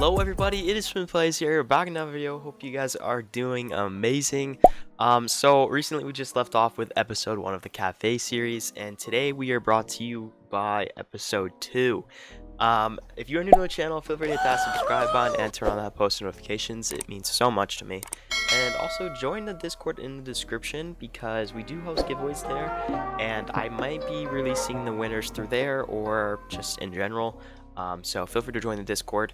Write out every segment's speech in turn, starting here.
Hello everybody, it is Plays here, back in another video. Hope you guys are doing amazing. So recently we just left off with episode 1 of the cafe series, and today we are brought to you by episode 2. If you are new to the channel, feel free to hit that subscribe button and turn on that post notifications. It means so much to me. And also join the Discord in the description because we do host giveaways there, and I might be releasing the winners through there or just in general. So feel free to join the Discord.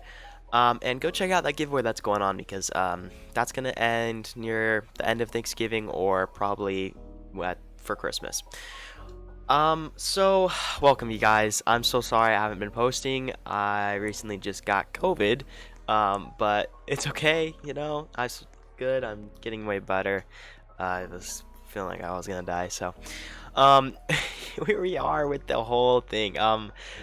And go check out that giveaway that's going on because that's going to end near the end of Thanksgiving or probably for Christmas. So welcome you guys. I'm so sorry I haven't been posting. I recently just got COVID, but it's okay, you know. I'm good. I'm getting way better. I was feeling like I was gonna die, so here we are with the whole thing.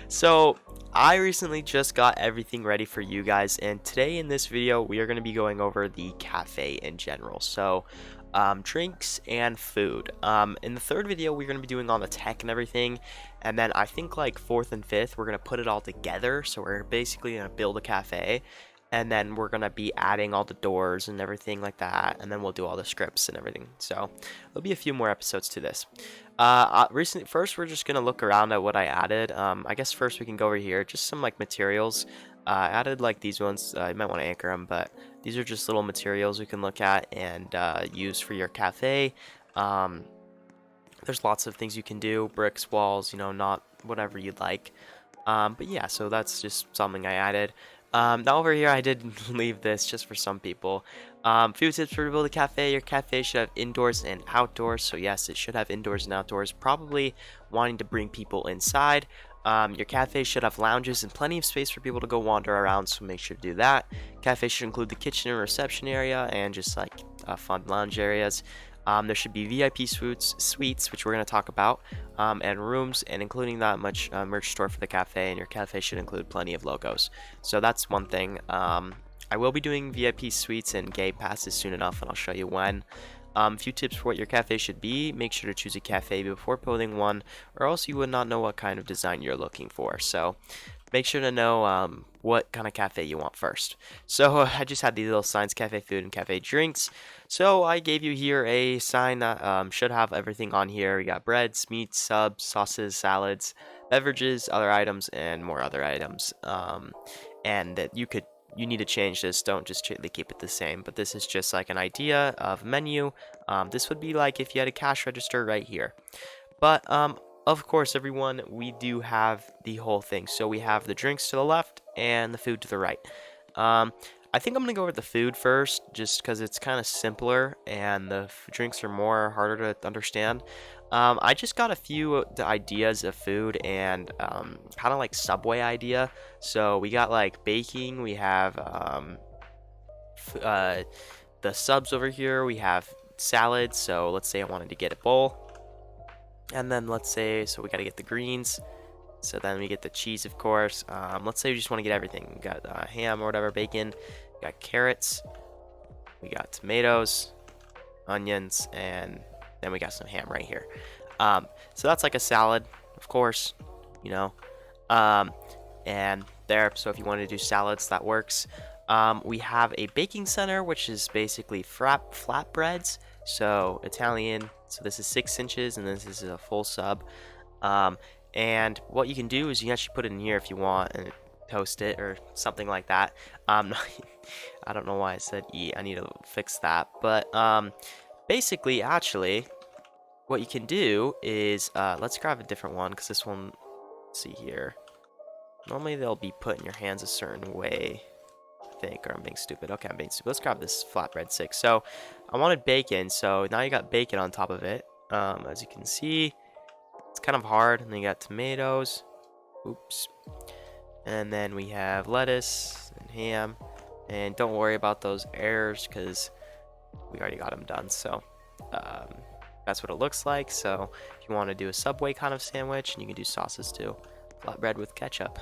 So I recently just got everything ready for you guys, and today in this video we are going to be going over the cafe in general. So drinks and food. In the third video we're going to be doing all the tech and everything, and then I think like fourth and fifth we're going to put it all together. So we're basically going to build a cafe, and then we're gonna be adding all the doors and everything like that, and then we'll do all the scripts and everything. So there'll be a few more episodes to this. First we're just gonna look around at what I added. I guess first we can go over here, just some like materials. I added like these ones. You might want to anchor them, but these are just little materials we can look at and use for your cafe. There's lots of things you can do: bricks, walls, you know, not whatever you'd like. But yeah, so that's just something I added. Now over here I did leave this just for some people. Few tips for to build a cafe. Your cafe should have indoors and outdoors. So yes, it should have indoors and outdoors, probably wanting to bring people inside. Your cafe should have lounges and plenty of space for people to go wander around, so make sure to do that. Cafe should include the kitchen and reception area and just like fun lounge areas. There should be VIP suites, which we're going to talk about, and rooms, and including that much merch store for the cafe, and your cafe should include plenty of logos. So that's one thing. I will be doing VIP suites and gate passes soon enough, and I'll show you when. A few tips for what your cafe should be: make sure to choose a cafe before building one, or else you would not know what kind of design you're looking for. So make sure to know what kind of cafe you want first. So I just had these little signs: cafe food and cafe drinks. So I gave you here a sign that should have everything on here. We got breads, meats, subs, sauces, salads, beverages, other items, and more other items. And that you need to change this. Don't just strictly keep it the same, but this is just like an idea of menu. This would be like if you had a cash register right here. But of course, everyone, we do have the whole thing. So we have the drinks to the left and the food to the right. I think I'm gonna go with the food first, just because it's kind of simpler, and the drinks are harder to understand. I just got a few ideas of food and kind of like Subway idea. So we got like baking. We have the subs over here. We have salads. So let's say I wanted to get a bowl, and then let's say so we got to get the greens. So then we get the cheese, of course. Let's say we just want to get everything. We got ham or whatever, bacon. We got carrots. We got tomatoes, onions, and then we got some ham right here. So that's like a salad, of course, you know. And there, so if you want to do salads, that works. We have a baking center, which is basically flatbreads. So Italian. So this is 6 inches, and this is a full sub. And what you can do is you can actually put it in here if you want and toast it or something like that. I don't know why I said E. I need to fix that. But basically, actually, what you can do is let's grab a different one, because this one, let's see here. Normally they'll be put in your hands a certain way, I think, or I'm being stupid. Okay, I'm being stupid. Let's grab this flatbread 6. So I wanted bacon, so now you got bacon on top of it. As you can see, it's kind of hard. And then you got tomatoes. Oops. And then we have lettuce and ham. And don't worry about those errors because we already got them done. So that's what it looks like. So if you want to do a Subway kind of sandwich, and you can do sauces too. Flatbread with ketchup.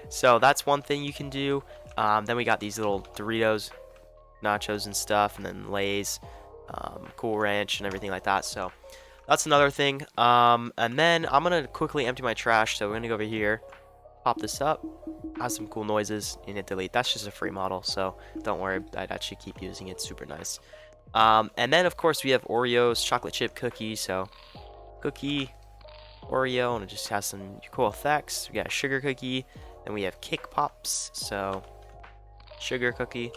So that's one thing you can do. Then we got these little Doritos, nachos and stuff, and then Lay's, Cool Ranch and everything like that. So that's another thing. And then I'm gonna quickly empty my trash. So we're gonna go over here, pop this up. Has some cool noises. You need to delete. That's just a free model, so don't worry. I'd actually keep using it. It's super nice. And then of course we have Oreos, chocolate chip cookies. So cookie, Oreo, and it just has some cool effects. We got a sugar cookie. Then we have cake pops. So sugar cookie.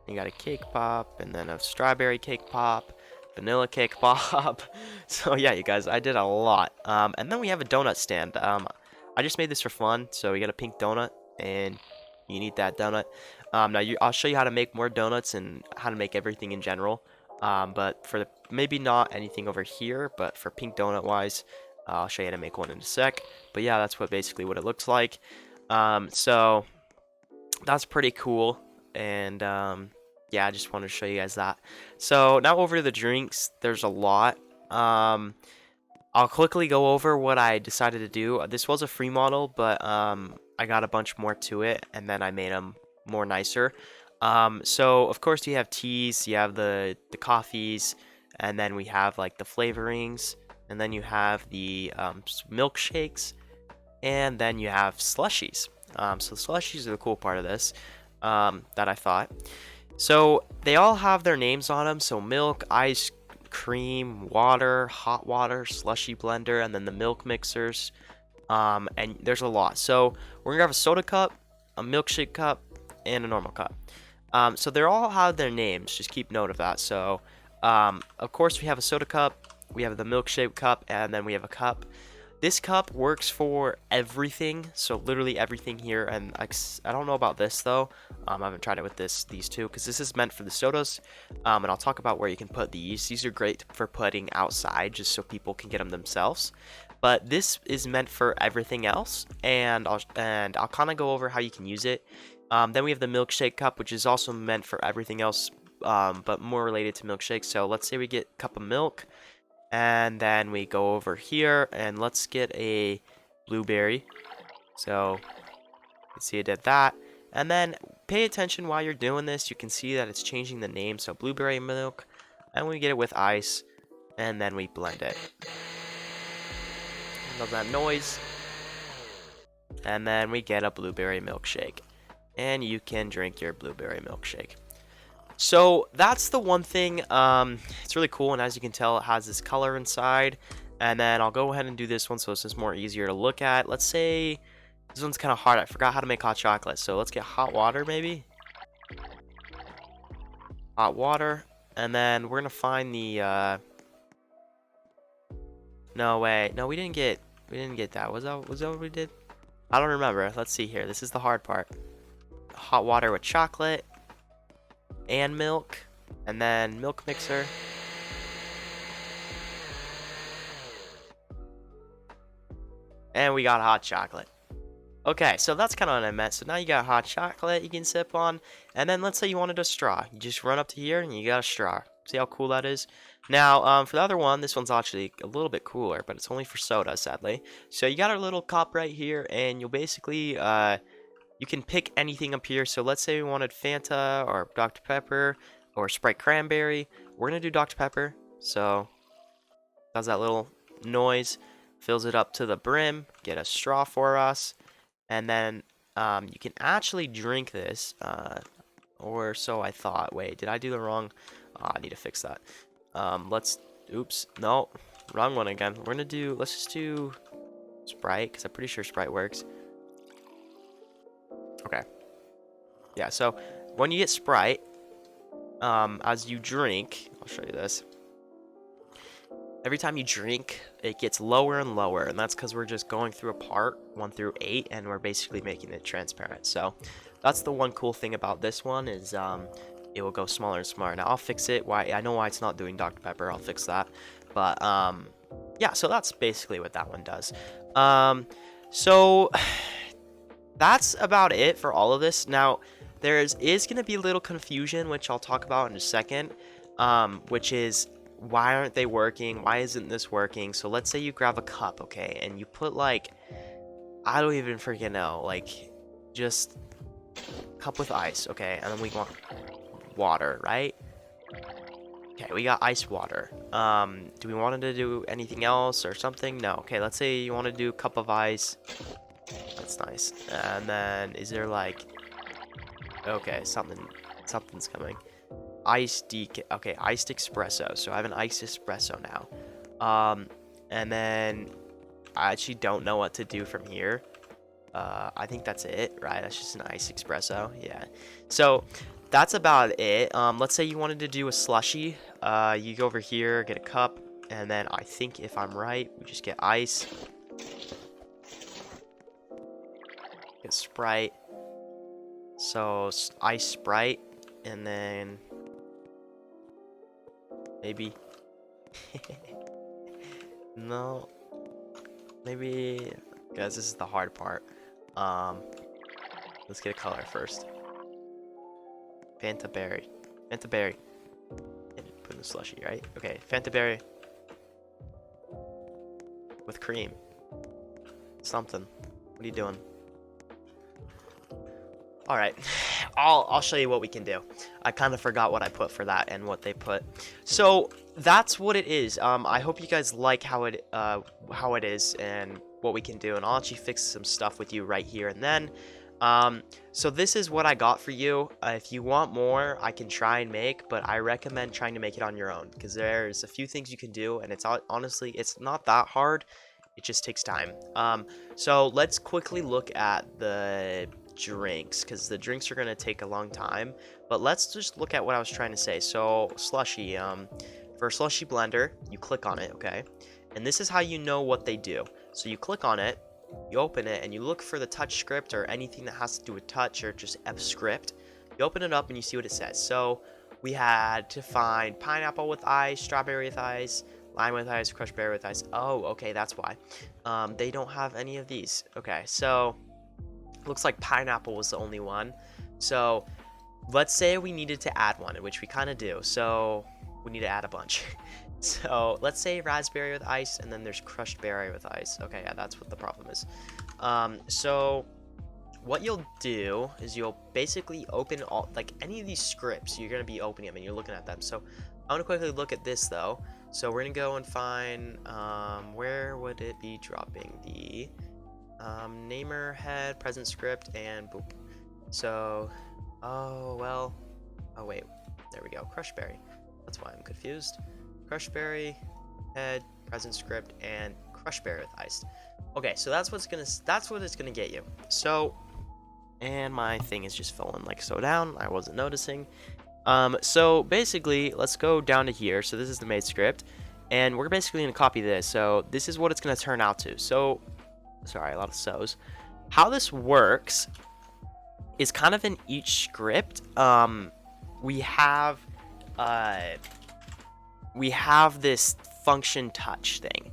You got a cake pop, and then a strawberry cake pop, vanilla cake pop. So yeah, you guys, I did a lot. And then we have a donut stand. I just made this for fun. So we got a pink donut, and you need that donut. Now I'll show you how to make more donuts and how to make everything in general. But for maybe not anything over here, but for pink donut wise, I'll show you how to make one in a sec. But yeah, that's basically what it looks like. So that's pretty cool. And yeah, I just wanted to show you guys that. So now over to the drinks. There's a lot. I'll quickly go over what I decided to do. This was a free model, but I got a bunch more to it, and then I made them more nicer. So of course you have teas, you have the coffees, and then we have like the flavorings, and then you have the milkshakes, and then you have slushies. So slushies are the cool part of this that I thought. So they all have their names on them. So milk, ice cream, water, hot water, slushy blender, and then the milk mixers. And there's a lot. So we're gonna have a soda cup, a milkshake cup, and a normal cup. So they all have their names. Just keep note of that. So of course we have a soda cup, we have the milkshake cup, and then we have a cup. This cup works for everything, so literally everything here. And I don't know about this though. I haven't tried it with these two, because this is meant for the sodas. And I'll talk about where you can put these. These are great for putting outside, just so people can get them themselves. But this is meant for everything else, and I'll kind of go over how you can use it. Then we have the milkshake cup, which is also meant for everything else, but more related to milkshakes. So let's say we get a cup of milk. And then we go over here, and let's get a blueberry. So you can see I did that. And then pay attention while you're doing this. You can see that it's changing the name. So blueberry milk. And we get it with ice. And then we blend it. Love that noise. And then we get a blueberry milkshake. And you can drink your blueberry milkshake. So that's the one thing. It's really cool, and as you can tell, it has this color inside. And then I'll go ahead and do this one so it's just more easier to look at. Let's say this one's kind of hard. I forgot how to make hot chocolate, so let's get hot water maybe. Hot water, and then we're gonna find the no way, no, we didn't get that. Was that what we did? I don't remember. Let's see here. This is the hard part. Hot water with chocolate and milk, and then milk mixer. And we got hot chocolate. Okay, so that's kind of what I meant. So now you got hot chocolate you can sip on, and then let's say you wanted a straw. You just run up to here and you got a straw. See how cool that is? Now, for the other one, this one's actually a little bit cooler, but it's only for soda, sadly. So you got our little cup right here, and you'll basically you can pick anything up here. So let's say we wanted Fanta or Dr. Pepper or Sprite Cranberry. We're going to do Dr. Pepper. So does that little noise, fills it up to the brim, get a straw for us. And then you can actually drink this, or so I thought. Wait, did I do the wrong? Oh, I need to fix that. Oops, no, wrong one again. Let's just do Sprite, because I'm pretty sure Sprite works. Okay. Yeah, so when you get Sprite, as you drink, I'll show you this. Every time you drink, it gets lower and lower, and that's because we're just going through a part 1 through 8, and we're basically making it transparent. So that's the one cool thing about this one is it will go smaller and smaller. Now I'll fix it. I know why it's not doing Dr. Pepper. I'll fix that. But yeah, so that's basically what that one does. So that's about it for all of this. Now, there is going to be a little confusion, which I'll talk about in a second, which is why aren't they working? Why isn't this working? So let's say you grab a cup, okay, and you put like, I don't even freaking know, like just cup with ice, okay, and then we want water, right? Okay, we got ice water. Do we want to do anything else or something? No. Okay, let's say you want to do cup of ice, That's nice. And then is there like, okay, something's coming. Iced DK. Okay, iced espresso. So I have an iced espresso now. And then I actually don't know what to do from here. I think that's it, right? That's just an iced espresso. Yeah. So that's about it. Let's say you wanted to do a slushy. You go over here, get a cup, and then I think if I'm right, we just get ice, get Sprite. So ice Sprite, and then maybe no, maybe guys, this is the hard part. Let's get a color first. Fanta berry. Fanta berry. And put in the slushy, right? Okay, Fanta berry with cream. Something. What are you doing? All right, I'll show you what we can do. I kind of forgot what I put for that and what they put. So that's what it is. I hope you guys like how it is and what we can do, and I'll actually fix some stuff with you right here and then. So this is what I got for you. If you want more, I can try and make, but I recommend trying to make it on your own because there's a few things you can do, and it's honestly, it's not that hard. It just takes time. So let's quickly look at the drinks because the drinks are going to take a long time, but let's just look at what I was trying to say. So slushy, for a slushy blender, you click on it, okay, and this is how you know what they do. So you click on it, you open it, and you look for the touch script or anything that has to do with touch or just F script. You open it up and you see what it says. So we had to find pineapple with ice, strawberry with ice, lime with ice, crushed berry with ice. Oh, okay, that's why. They don't have any of these. Okay, so looks like pineapple was the only one. So let's say we needed to add one, which we kind of do. So we need to add a bunch. So let's say raspberry with ice, and then there's crushed berry with ice. Okay, yeah, that's what the problem is. So what you'll do is you'll basically open all, like any of these scripts, you're going to be opening them and you're looking at them. So I want to quickly look at this though. So we're going to go and find, where would it be dropping? The namer, head, present script, and boop. So, oh, well, oh wait, there we go, crushed berry. That's why I'm confused. Crushed berry, head, present script, and crushed berry with ice. Okay, so that's what it's gonna get you. So, and my thing is just falling like so down. I wasn't noticing. So basically, let's go down to here. So this is the made script, and we're basically gonna copy this. So this is what it's gonna turn out to. So, sorry, a lot of so's. How this works is kind of in each script. We have this function touch thing,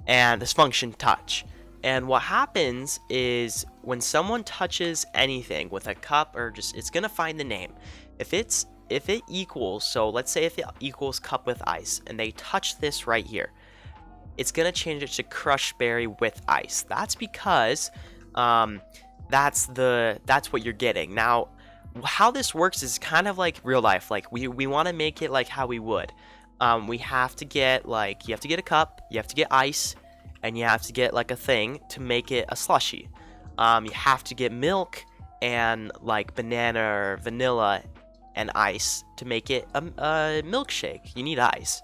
and this function touch. And what happens is when someone touches anything with a cup or just, it's gonna find the name. If it equals, so let's say if it equals cup with ice, and they touch this right here, it's gonna change it to crushed berry with ice. That's because that's what you're getting. Now, how this works is kind of like real life. Like we want to make it like how we would. We have to get, like, you have to get a cup, you have to get ice, and you have to get like a thing to make it a slushy. You have to get milk and like banana or vanilla and ice to make it a milkshake. You need ice.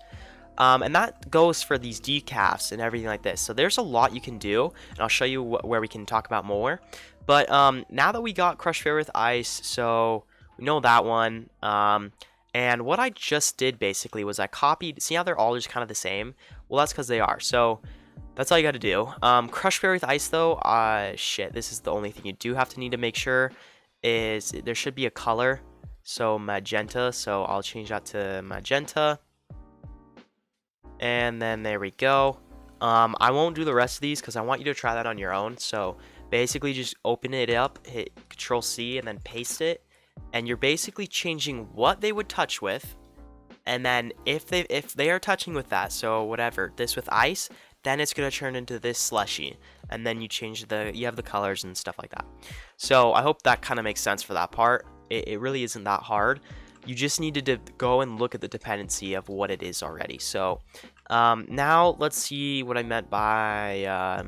And that goes for these decafs and everything like this. So there's a lot you can do, and I'll show you where we can talk about more. But now that we got crushed berry with ice, so we know that one. And what I just did basically was I copied. See how they're all just kind of the same? Well, that's because they are. So that's all you got to do. Crushed berry with ice, though. Shit, this is the only thing you do have to need to make sure is there should be a color. So magenta. So I'll change that to magenta. And then there we go. I won't do the rest of these because I want you to try that on your own. So basically just open it up, hit Control C, and then paste it. And you're basically changing what they would touch with. And then if they are touching with that, so whatever, this with ice, then it's going to turn into this slushy. And then you have the colors and stuff like that. So I hope that kind of makes sense for that part. It really isn't that hard. You just need to go and look at the dependency of what it is already. So now let's see what I meant by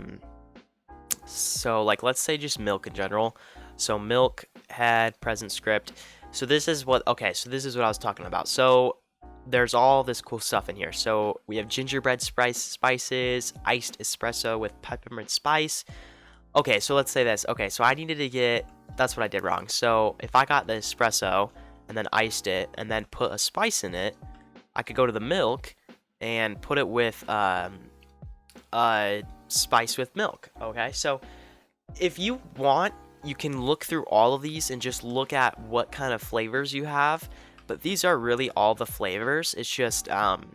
So like let's say just milk in general. So milk head present script. So this is what so this is what I was talking about. So there's all this cool stuff in here. So we have gingerbread spices, iced espresso with peppermint spice. Okay, so let's say this. Okay, so I needed to get, that's what I did wrong. So if I got the espresso and then iced it and then put a spice in it, I could go to the milk and put it with spice with milk. Okay, so if you want, you can look through all of these and just look at what kind of flavors you have. But these are really all the flavors. It's just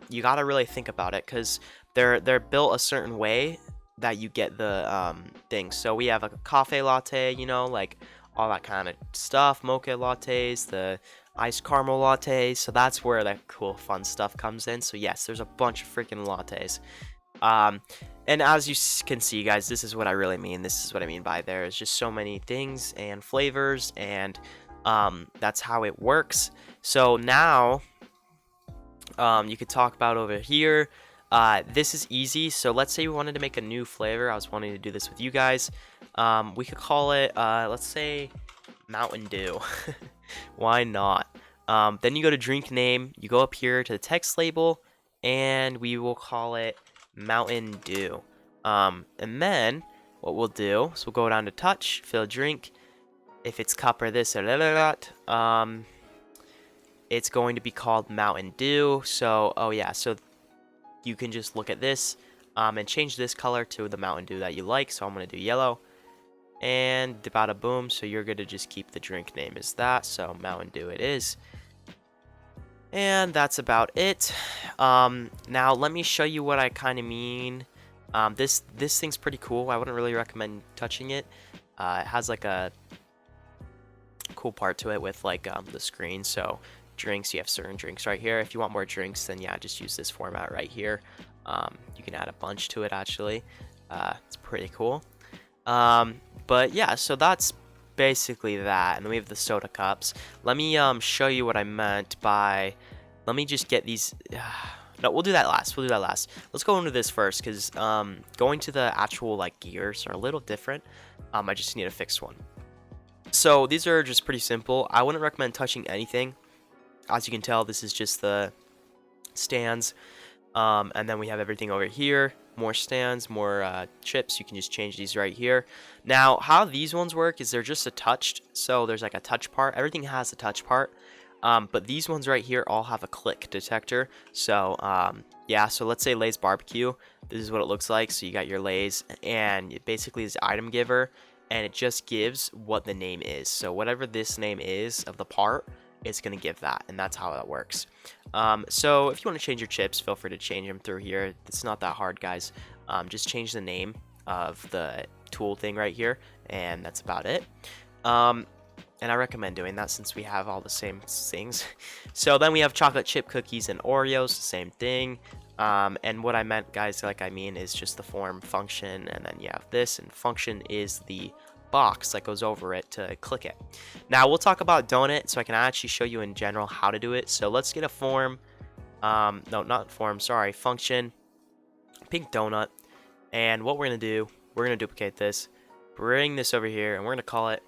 you gotta really think about it because they're built a certain way that you get the things. So we have a cafe latte, you know, like all that kind of stuff. Mocha lattes, the iced caramel lattes. So that's where that cool fun stuff comes in. So yes, there's a bunch of freaking lattes. And as you can see, guys, this is what I really mean. This is what I mean by there's just so many things and flavors, and that's how it works. So now you could talk about over here. This is easy. So let's say we wanted to make a new flavor. I was wanting to do this with you guys. We could call it, let's say, Mountain Dew. Why not? Then you go to drink name. You go up here to the text label, and we will call it Mountain Dew. And then what we'll do is we'll go down to touch, fill drink. If it's cup or this or that, it's going to be called Mountain Dew. So, oh yeah, so you can just look at this and change this color to the Mountain Dew that you like. So I'm going to do yellow. And bada boom. So you're going to just keep the drink name as that. So Mountain Dew it is. And that's about it. Now let me show you what I kind of mean. This thing's pretty cool. I wouldn't really recommend touching it. It has like a cool part to it with like the screen. So drinks, you have certain drinks right here. If you want more drinks, then yeah, just use this format right here. You can add a bunch to it actually. It's pretty cool. But yeah, so that's basically that. And then we have the soda cups. Let me show you what I meant by, let me just get these. No, we'll do that last. Let's go into this first because going to the actual like gears are a little different. I just need to fix one. So these are just pretty simple. I wouldn't recommend touching anything. As you can tell, this is just the stands. And then we have everything over here. More stands, more chips. You can just change these right here. Now, how these ones work is they're just a touched. So there's like a touch part. Everything has a touch part. But these ones right here all have a click detector. So, yeah, so let's say Lay's Barbecue. This is what it looks like. So you got your Lay's, and it basically is item giver. And it just gives what the name is. So whatever this name is of the part, it's going to give that, and that's how that works. So if you want to change your chips, feel free to change them through here. It's not that hard, guys. Just change the name of the tool thing right here, and that's about it. And I recommend doing that since we have all the same things. So then we have chocolate chip cookies and Oreos, the same thing. And what I meant, guys, like I mean, is just the form function, and then you have this, and function is the box that goes over it to click it. Now we'll talk about donut, so I can actually show you in general how to do it. So let's get a form, no, not form, sorry, function, pink donut, and what we're gonna do, we're gonna duplicate this, bring this over here, and we're gonna call it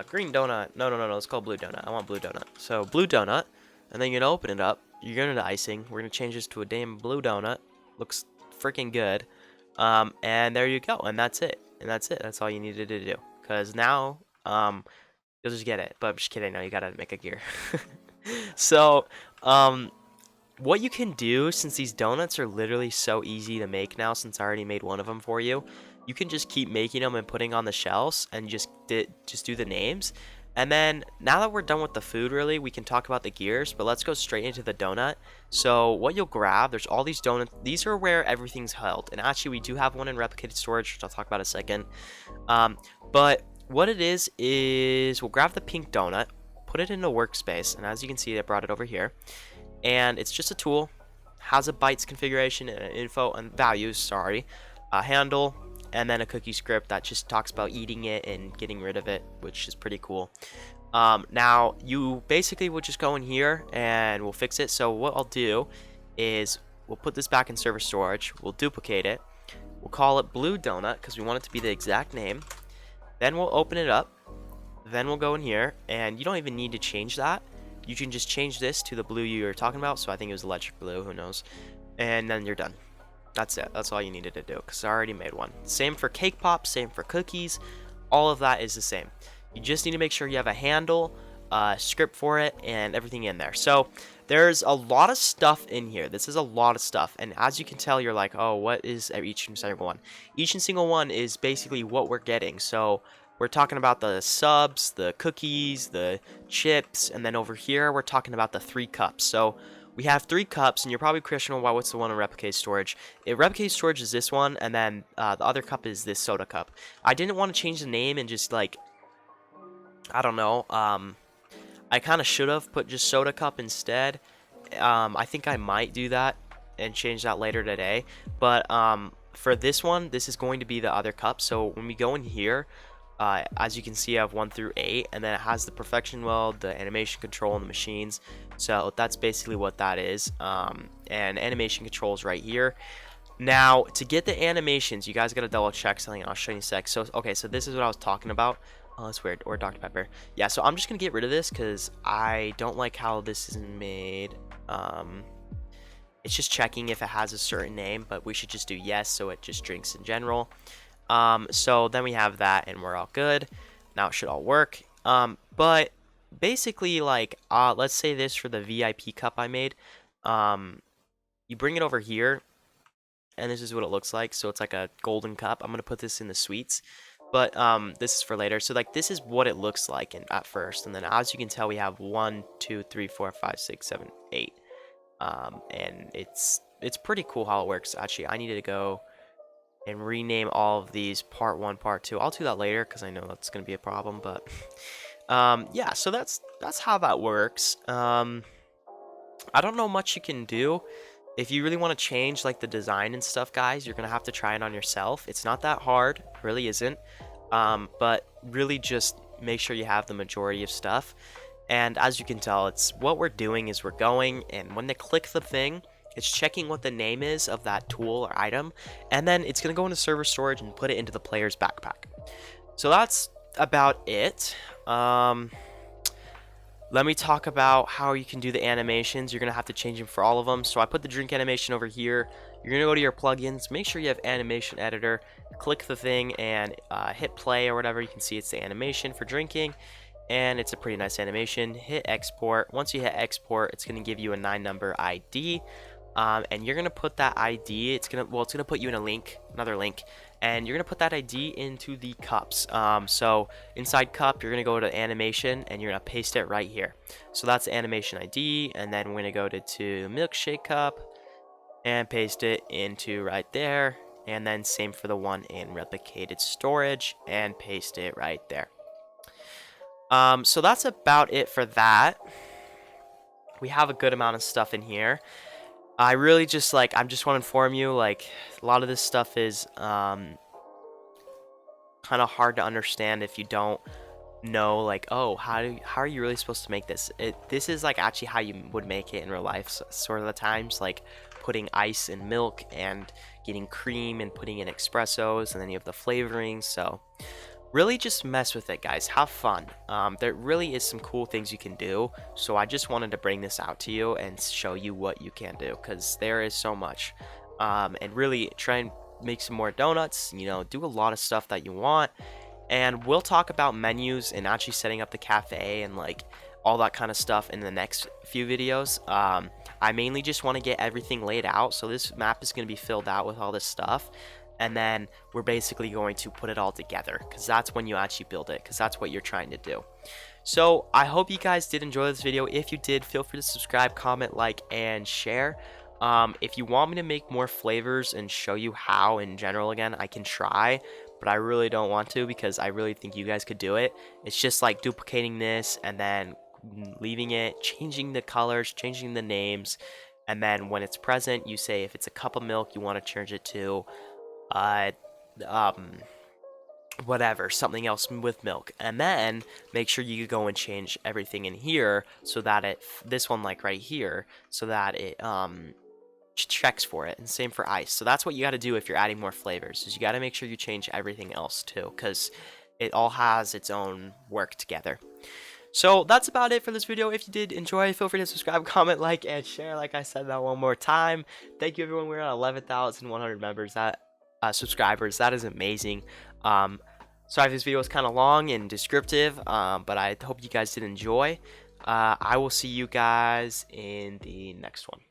green donut. No, let's call it blue donut. I want blue donut. So blue donut, and then you're gonna open it up. You're gonna do icing. We're gonna change this to a damn blue donut. Looks freaking good. And there you go. And that's it. That's all you needed to do. Cause now, you'll just get it. But I'm just kidding. No, you gotta make a gear. So, what you can do, since these donuts are literally so easy to make now, since I already made one of them for you, you can just keep making them and putting on the shelves and just do the names. And then now that we're done with the food, really, we can talk about the gears, but let's go straight into the donut. So what you'll grab, there's all these donuts. These are where everything's held. And actually, we do have one in replicated storage, which I'll talk about in a second. But what it is we'll grab the pink donut, put it in a workspace. And as you can see, I brought it over here. And it's just a tool, has a bytes configuration and info and values, sorry, a handle, and then a cookie script that just talks about eating it and getting rid of it, which is pretty cool. Now, you basically will just go in here and we'll fix it. So what I'll do is we'll put this back in server storage. We'll duplicate it. We'll call it blue donut because we want it to be the exact name. Then we'll open it up. Then we'll go in here, and you don't even need to change that. You can just change this to the blue you were talking about. So I think it was electric blue, who knows. And then you're done. That's it. That's all you needed to do because I already made one. Same for cake pops, same for cookies. All of that is the same. You just need to make sure you have a handle, script for it, and everything in there. So there's a lot of stuff in here. This is a lot of stuff. And as you can tell, you're like, oh, what is each and single one? Each and single one is basically what we're getting. So we're talking about the subs, the cookies, the chips, and then over here we're talking about the 3 cups. So we have 3 cups, and you're probably questioning why what's the one in replicate storage. Replicate storage is this one, and then the other cup is this soda cup. I didn't want to change the name and just like, I don't know, I kind of should have put just soda cup instead. I think I might do that and change that later today. But for this one, this is going to be the other cup. So when we go in here, as you can see, I have 1 through 8, and then it has the perfection weld, the animation control, and the machines. So that's basically what that is. And animation controls right here. Now, to get the animations, you guys got to double check something. I'll show you in a sec. So, okay, so this is what I was talking about. Oh, that's weird. Or Dr. Pepper. Yeah, so I'm just going to get rid of this because I don't like how this is made. It's just checking if it has a certain name, but we should just do yes, so it just drinks in general. So then we have that, and we're all good. Now it should all work. But basically, like, let's say this for the VIP cup I made. You bring it over here, and this is what it looks like. So it's like a golden cup. I'm gonna put this in the sweets, but this is for later. So like this is what it looks like at first, and then as you can tell, we have 1, 2, 3, 4, 5, 6, 7, 8. And it's pretty cool how it works. Actually, I needed to go and rename all of these part 1, part 2. I'll do that later because I know that's gonna be a problem. But yeah, so that's how that works. I don't know much you can do. If you really want to change like the design and stuff, guys, you're gonna have to try it on yourself. It's not that hard, it really isn't. But really just make sure you have the majority of stuff. And as you can tell, it's what we're doing is we're going, and when they click the thing, it's checking what the name is of that tool or item, and then it's gonna go into server storage and put it into the player's backpack. So that's about it. Let me talk about how you can do the animations. You're going to have to change them for all of them. So I put the drink animation over here. You're going to go to your plugins. Make sure you have animation editor. Click the thing and hit play or whatever. You can see it's the animation for drinking. And it's a pretty nice animation. Hit export. Once you hit export, it's going to give you a 9-number ID. And you're going to put that ID. It's going to put you in a link, another link. And you're going to put that ID into the cups. So inside cup, you're going to go to animation and you're going to paste it right here. So that's the animation ID. And then we're going to go to milkshake cup and paste it into right there. And then same for the one in replicated storage and paste it right there. So that's about it for that. We have a good amount of stuff in here. I really just I just want to inform you, like, a lot of this stuff is kind of hard to understand if you don't know, like, oh, how are you really supposed to make this? This is like actually how you would make it in real life, sort of the times, like putting ice in milk and getting cream and putting in espressos, and then you have the flavoring. So really just mess with it, guys. Have fun. There really is some cool things you can do. So I just wanted to bring this out to you and show you what you can do, because there is so much. And really try and make some more donuts, you know, do a lot of stuff that you want. And we'll talk about menus and actually setting up the cafe and like all that kind of stuff in the next few videos. I mainly just want to get everything laid out. So this map is going to be filled out with all this stuff. And then we're basically going to put it all together, because that's when you actually build it, because that's what you're trying to do. So I hope you guys did enjoy this video. If you did, feel free to subscribe, comment, like, and share. If you want me to make more flavors and show you how in general again, I can try, but I really don't want to, because I really think you guys could do it. It's just like duplicating this and then leaving it, changing the colors, changing the names, and then when it's present, you say if it's a cup of milk, you want to change it to whatever, something else with milk, and then make sure you go and change everything in here so that this one, like right here, so that it checks for it, and same for ice. So that's what you got to do if you're adding more flavors, is you got to make sure you change everything else too, because it all has its own work together. So that's about it for this video. If you did enjoy, feel free to subscribe, comment, like, and share. Like I said that one more time. Thank you, everyone. We're at 11,100 members, that subscribers. That is amazing. Sorry if this video was kind of long and descriptive, but I hope you guys did enjoy. I will see you guys in the next one.